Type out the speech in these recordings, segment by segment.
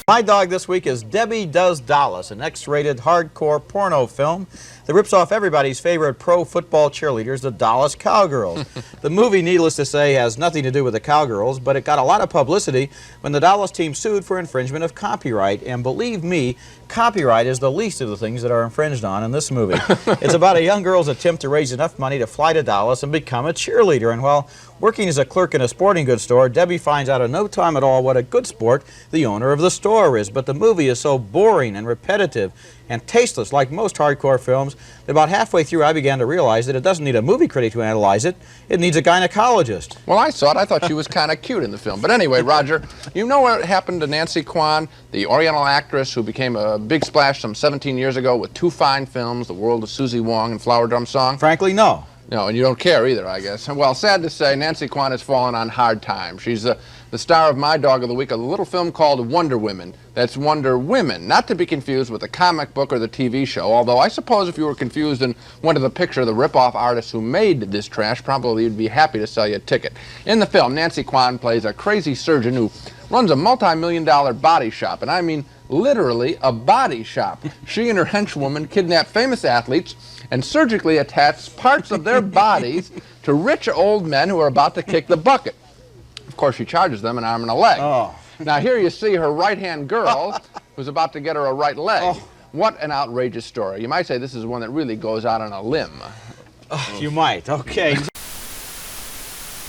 My dog this week is Debbie Does Dallas, an X-rated hardcore porno film that rips off everybody's favorite pro football cheerleaders, the Dallas Cowgirls. The movie, needless to say, has nothing to do with the Cowgirls, but it got a lot of publicity when the Dallas team sued for infringement of copyright, and believe me, copyright is the least of the things that are infringed on in this movie. It's about a young girl's attempt to raise enough money to fly to Dallas and become a cheerleader, and while working as a clerk in a sporting goods store, Debbie finds out in no time at all what a good sport the owner of the store is. But the movie is so boring and repetitive and tasteless, like most hardcore films, that about halfway through I began to realize that it doesn't need a movie critic to analyze it. It needs a gynecologist. Well, I saw it. I thought she was kind of cute in the film. But anyway, Roger, you know what happened to Nancy Kwan, the Oriental actress who became a big splash some 17 years ago with two fine films, The World of Susie Wong and Flower Drum Song? Frankly, no. No, and you don't care either, I guess. Well, sad to say, Nancy Kwan has fallen on hard times. She's the star of My Dog of the Week, a little film called Wonder Women. That's Wonder Women, not to be confused with the comic book or the TV show, although I suppose if you were confused and went to the picture of the rip-off artist who made this trash, probably you'd be happy to sell you a ticket. In the film, Nancy Kwan plays a crazy surgeon who runs a multi-million-dollar body shop, and I mean literally a body shop. She and her henchwoman kidnap famous athletes and surgically attach parts of their bodies to rich old men who are about to kick the bucket. Of course, she charges them an arm and a leg. Oh. Now here you see her right-hand girl who's about to get her a right leg. Oh. What an outrageous story. You might say this is one that really goes out on a limb. Oh, you might. Okay.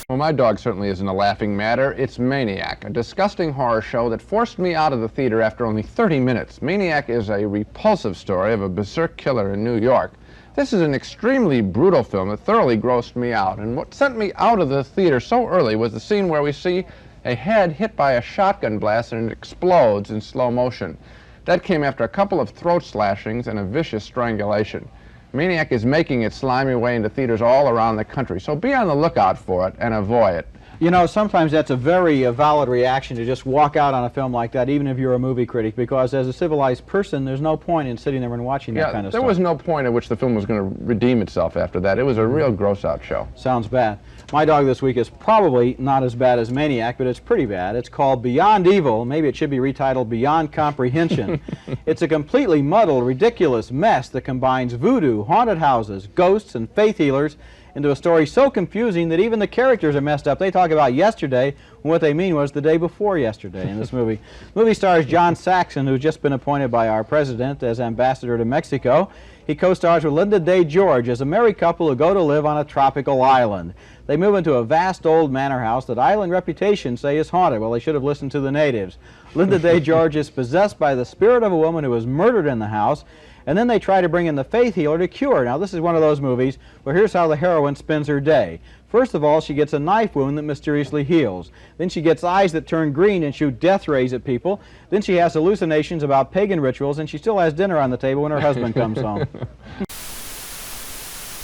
Well, my dog certainly isn't a laughing matter. It's Maniac, a disgusting horror show that forced me out of the theater after only 30 minutes. Maniac is a repulsive story of a berserk killer in New York. This is an extremely brutal film that thoroughly grossed me out, and what sent me out of the theater so early was the scene where we see a head hit by a shotgun blast and it explodes in slow motion. That came after a couple of throat slashings and a vicious strangulation. Maniac is making its slimy way into theaters all around the country, so be on the lookout for it and avoid it. You know, sometimes that's a very valid reaction to just walk out on a film like that, even if you're a movie critic, because as a civilized person, there's no point in sitting there and watching that kind of stuff. There was no point at which the film was going to redeem itself after that. It was a real gross-out show. Sounds bad. My Dog this week is probably not as bad as Maniac, but it's pretty bad. It's called Beyond Evil. Maybe it should be retitled Beyond Comprehension. It's a completely muddled, ridiculous mess that combines voodoo, haunted houses, ghosts, and faith healers into a story so confusing that even the characters are messed up. They talk about yesterday, when what they mean was the day before yesterday in this movie. The movie stars John Saxon, who's just been appointed by our president as ambassador to Mexico. He co-stars with Linda Day George as a married couple who go to live on a tropical island. They move into a vast old manor house that island reputations say is haunted. Well, they should have listened to the natives. Linda Day George is possessed by the spirit of a woman who was murdered in the house, and then they try to bring in the faith healer to cure her. Now, this is one of those movies where here's how the heroine spends her day. First of all, she gets a knife wound that mysteriously heals. Then she gets eyes that turn green and shoot death rays at people. Then she has hallucinations about pagan rituals, and she still has dinner on the table when her husband comes home.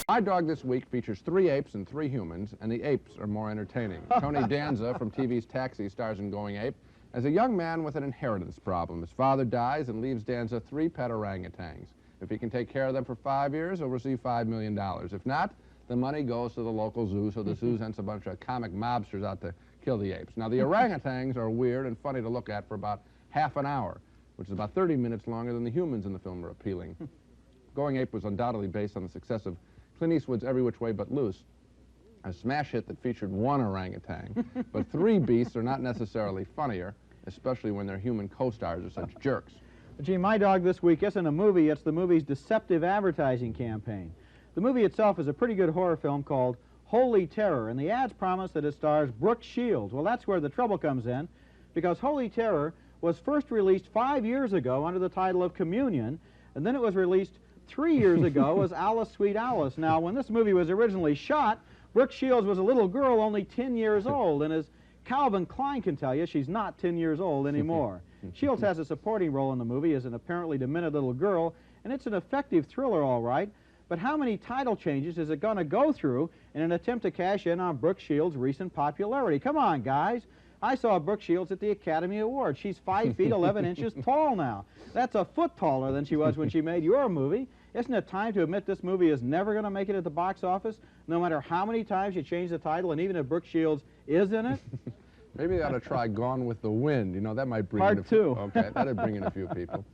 My Dog this week features 3 apes and 3 humans, and the apes are more entertaining. Tony Danza from TV's Taxi stars in Going Ape as a young man with an inheritance problem. His father dies and leaves Danza 3 pet orangutans. If he can take care of them for 5 years, he'll receive $5 million. If not, the money goes to the local zoo, so the zoo sends a bunch of comic mobsters out to kill the apes. Now, the orangutans are weird and funny to look at for about half an hour, which is about 30 minutes longer than the humans in the film are appealing. Going Ape was undoubtedly based on the success of Clint Eastwood's Every Which Way But Loose, a smash hit that featured 1 orangutan. But 3 beasts are not necessarily funnier, especially when their human co-stars are such jerks. Gee, My Dog this week isn't a movie, it's the movie's deceptive advertising campaign. The movie itself is a pretty good horror film called Holy Terror, and the ads promise that it stars Brooke Shields. Well, that's where the trouble comes in, because Holy Terror was first released 5 years ago under the title of Communion, and then it was released 3 years ago as Alice, Sweet Alice. Now, when this movie was originally shot, Brooke Shields was a little girl only 10 years old, and as Calvin Klein can tell you, she's not 10 years old anymore. Shields has a supporting role in the movie as an apparently demented little girl, and it's an effective thriller, all right, but how many title changes is it going to go through in an attempt to cash in on Brooke Shields' recent popularity? Come on, guys. I saw Brooke Shields at the Academy Awards. She's 5 feet 11 inches tall now. That's a foot taller than she was when she made your movie. Isn't it time to admit this movie is never going to make it at the box office, no matter how many times you change the title, and even if Brooke Shields is in it? Maybe they ought to try Gone with the Wind. You know, that might bring in Part two. Okay, that'd bring in a few people.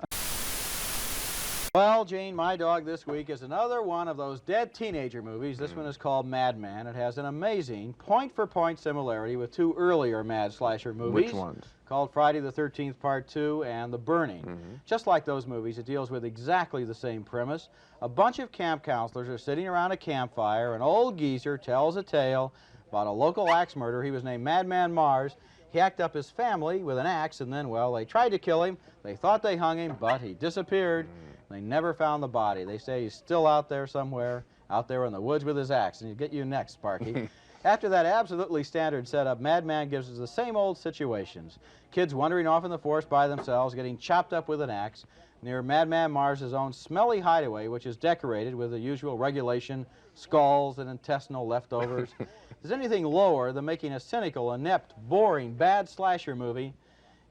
Well, Gene, my dog this week is another one of those dead teenager movies. This one is called Madman. It has an amazing point-for-point similarity with two earlier Mad Slasher movies. Which ones? Called Friday the 13th Part 2 and The Burning. Just like those movies, it deals with exactly the same premise. A bunch of camp counselors are sitting around a campfire. An old geezer tells a tale about a local axe murderer. He was named Madman Mars. He hacked up his family with an axe, and then, well, they tried to kill him. They thought they hung him, but he disappeared. They never found the body. They say he's still out there somewhere, out there in the woods with his axe. And he'll get you next, Sparky. After that absolutely standard setup, Madman gives us the same old situations. Kids wandering off in the forest by themselves, getting chopped up with an axe, near Madman Mars' own smelly hideaway, which is decorated with the usual regulation skulls and intestinal leftovers. If there's anything lower than making a cynical, inept, boring, bad slasher movie,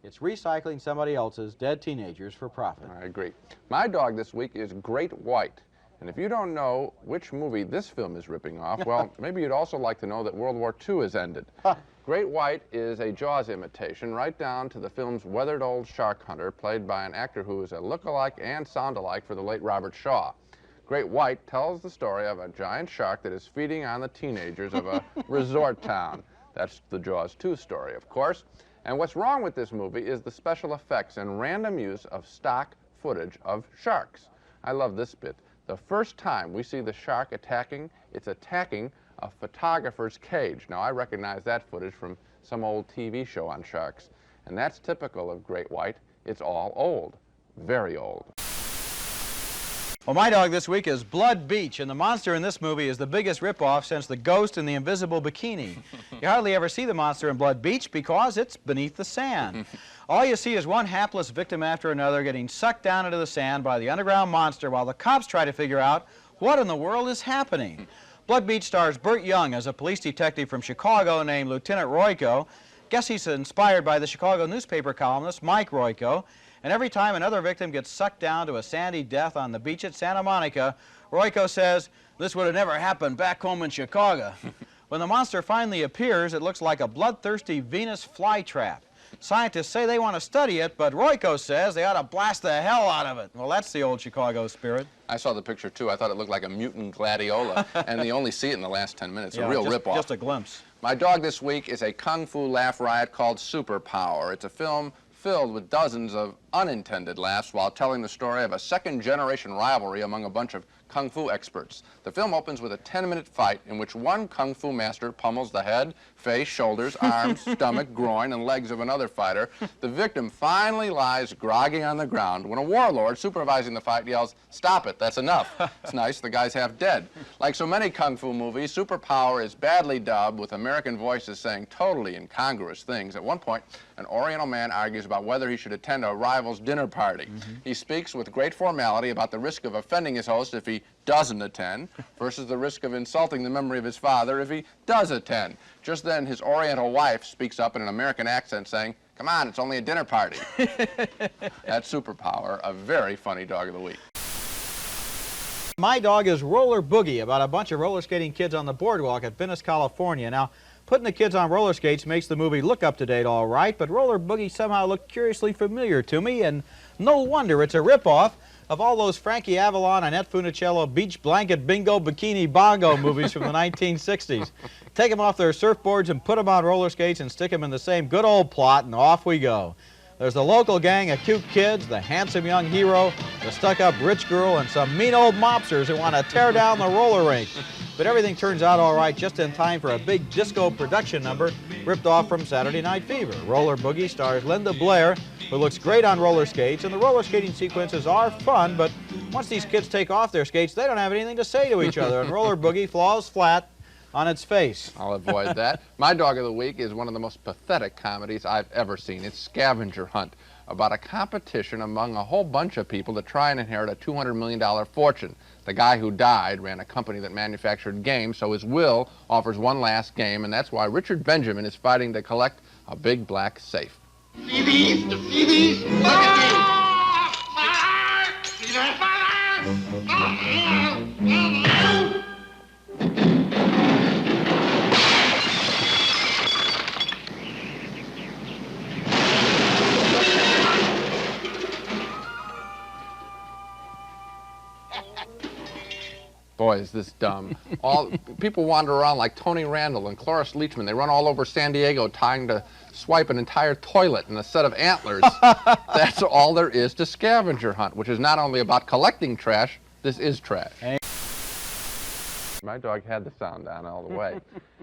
it's recycling somebody else's dead teenagers for profit. I agree. My dog this week is Great White. And if you don't know which movie this film is ripping off, well, maybe you'd also like to know that World War II has ended. Great White is a Jaws imitation, right down to the film's weathered old shark hunter, played by an actor who is a look-alike and sound-alike for the late Robert Shaw. Great White tells the story of a giant shark that is feeding on the teenagers of a resort town. That's the Jaws 2 story, of course. And what's wrong with this movie is the special effects and random use of stock footage of sharks. I love this bit. The first time we see the shark attacking, it's attacking a photographer's cage. Now, I recognize that footage from some old TV show on sharks. And that's typical of Great White. It's all old, very old. Well, my dog this week is Blood Beach, and the monster in this movie is the biggest ripoff since the ghost in the invisible bikini. You hardly ever see the monster in Blood Beach because it's beneath the sand. All you see is one hapless victim after another getting sucked down into the sand by the underground monster while the cops try to figure out what in the world is happening. Blood Beach stars Burt Young as a police detective from Chicago named Lieutenant Royko. Guess he's inspired by the Chicago newspaper columnist Mike Royko. And every time another victim gets sucked down to a sandy death on the beach at Santa Monica, Royko says, "This would have never happened back home in Chicago." When the monster finally appears, it looks like a bloodthirsty Venus flytrap. Scientists say they want to study it, but Royko says they ought to blast the hell out of it. Well, that's the old Chicago spirit. I saw the picture, too. I thought it looked like a mutant gladiola, and they only see it in the last 10 minutes. Yeah, a real ripoff. Just a glimpse. My dog this week is a kung fu laugh riot called Superpower. It's a film filled with dozens of unintended laughs while telling the story of a second-generation rivalry among a bunch of kung fu experts. The film opens with a 10-minute fight in which one kung fu master pummels the head, face, shoulders, arms, stomach, groin, and legs of another fighter. The victim finally lies groggy on the ground when a warlord supervising the fight yells, "Stop it, that's enough." It's nice, the guy's half dead. Like so many kung fu movies, Superpower is badly dubbed with American voices saying totally incongruous things. At one point, an Oriental man argues about whether he should attend a rival's dinner party. He speaks with great formality about the risk of offending his host if he doesn't attend versus the risk of insulting the memory of his father if he does attend. Just then, his Oriental wife speaks up in an American accent saying, "Come on, it's only a dinner party." That's Superpower, a very funny dog of the week. My dog is Roller Boogie, about a bunch of roller skating kids on the boardwalk at Venice, California. Now, putting the kids on roller skates makes the movie look up to date all right, but Roller Boogie somehow looked curiously familiar to me, and no wonder it's a ripoff of all those Frankie Avalon, Annette Funicello, Beach Blanket Bingo, Bikini Bongo movies from the 1960s. Take them off their surfboards and put them on roller skates and stick them in the same good old plot, and off we go. There's the local gang of cute kids, the handsome young hero, the stuck-up rich girl, and some mean old mobsters who want to tear down the roller rink. But everything turns out all right just in time for a big disco production number ripped off from Saturday Night Fever. Roller Boogie stars Linda Blair, who looks great on roller skates, and the roller skating sequences are fun, but once these kids take off their skates, they don't have anything to say to each other, and Roller Boogie falls flat on its face. I'll avoid that. My dog of the week is one of the most pathetic comedies I've ever seen. It's Scavenger Hunt, about a competition among a whole bunch of people to try and inherit a $200 million fortune. The guy who died ran a company that manufactured games, so his will offers one last game, and that's why Richard Benjamin is fighting to collect a big black safe. See these? See these? Look at these! See that? Boy, is this dumb. People wander around like Tony Randall and Cloris Leachman. They run all over San Diego trying to swipe an entire toilet and a set of antlers. That's all there is to Scavenger Hunt, which is not only about collecting trash, this is trash. My dog had the sound down all the way.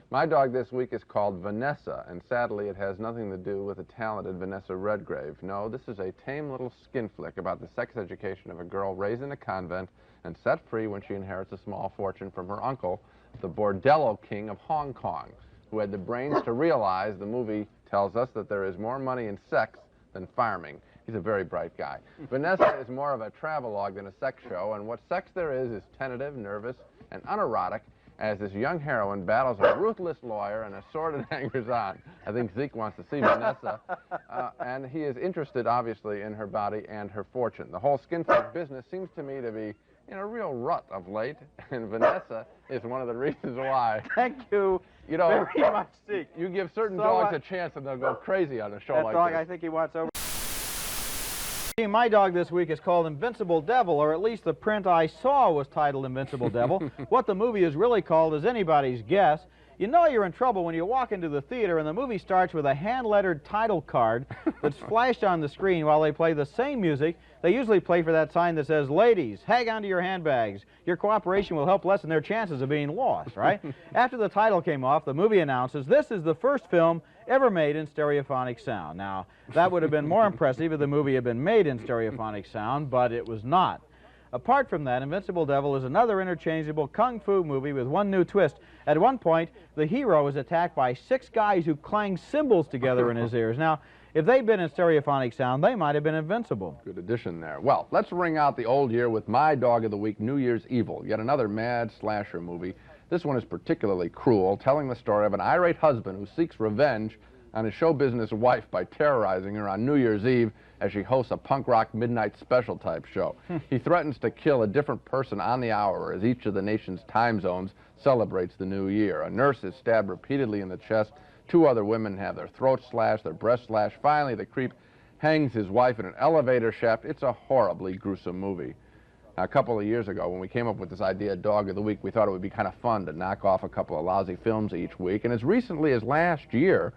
My dog this week is called Vanessa, and sadly it has nothing to do with the talented Vanessa Redgrave. No, this is a tame little skin flick about the sex education of a girl raised in a convent and set free when she inherits a small fortune from her uncle, the Bordello King of Hong Kong, who had the brains to realize the movie tells us that there is more money in sex than farming. He's a very bright guy. Vanessa is more of a travelogue than a sex show, and what sex there is tentative, nervous, and unerotic as this young heroine battles a ruthless lawyer and a sordid hangers-on. I think Zeke wants to see Vanessa, and he is interested, obviously, in her body and her fortune. The whole skin flick business seems to me to be in a real rut of late, and Vanessa is one of the reasons why. Thank you, you know, very much, Zeke. You give certain dogs a chance and they'll go crazy on a show like dog, this. I think he wants over. My dog this week is called Invincible Devil, or at least the print I saw was titled Invincible Devil. What the movie is really called is anybody's guess. You know you're in trouble when you walk into the theater and the movie starts with a hand-lettered title card that's flashed on the screen while they play the same music they usually play for that sign that says, "Ladies, hang on to your handbags. Your cooperation will help lessen their chances of being lost," right? After the title came off, the movie announces, "This is the first film ever made in stereophonic sound." Now, that would have been more impressive if the movie had been made in stereophonic sound, but it was not. Apart from that, Invincible Devil is another interchangeable kung fu movie with one new twist. At one point, the hero is attacked by 6 guys who clang cymbals together in his ears. Now, if they'd been in stereophonic sound, they might have been invincible. Good addition there. Well, let's ring out the old year with my dog of the week, New Year's Evil, yet another mad slasher movie. This one is particularly cruel, telling the story of an irate husband who seeks revenge on his show business wife by terrorizing her on New Year's Eve as she hosts a punk rock midnight special type show. He threatens to kill a different person on the hour as each of the nation's time zones celebrates the new year. A nurse is stabbed repeatedly in the chest. 2 other women have their throats slashed, their breasts slashed. Finally, the creep hangs his wife in an elevator shaft. It's a horribly gruesome movie. Now, a couple of years ago, when we came up with this idea, Dog of the Week, we thought it would be kind of fun to knock off a couple of lousy films each week. And as recently as last year,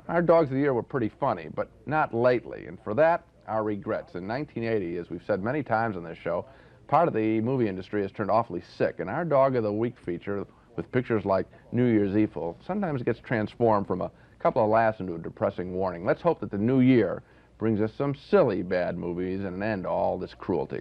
our Dogs of the Year were pretty funny, but not lately. And for that, our regrets. In 1980, as we've said many times on this show, part of the movie industry has turned awfully sick. And our Dog of the Week feature, with pictures like New Year's Evil, sometimes gets transformed from a couple of laughs into a depressing warning. Let's hope that the new year brings us some silly bad movies and an end to all this cruelty.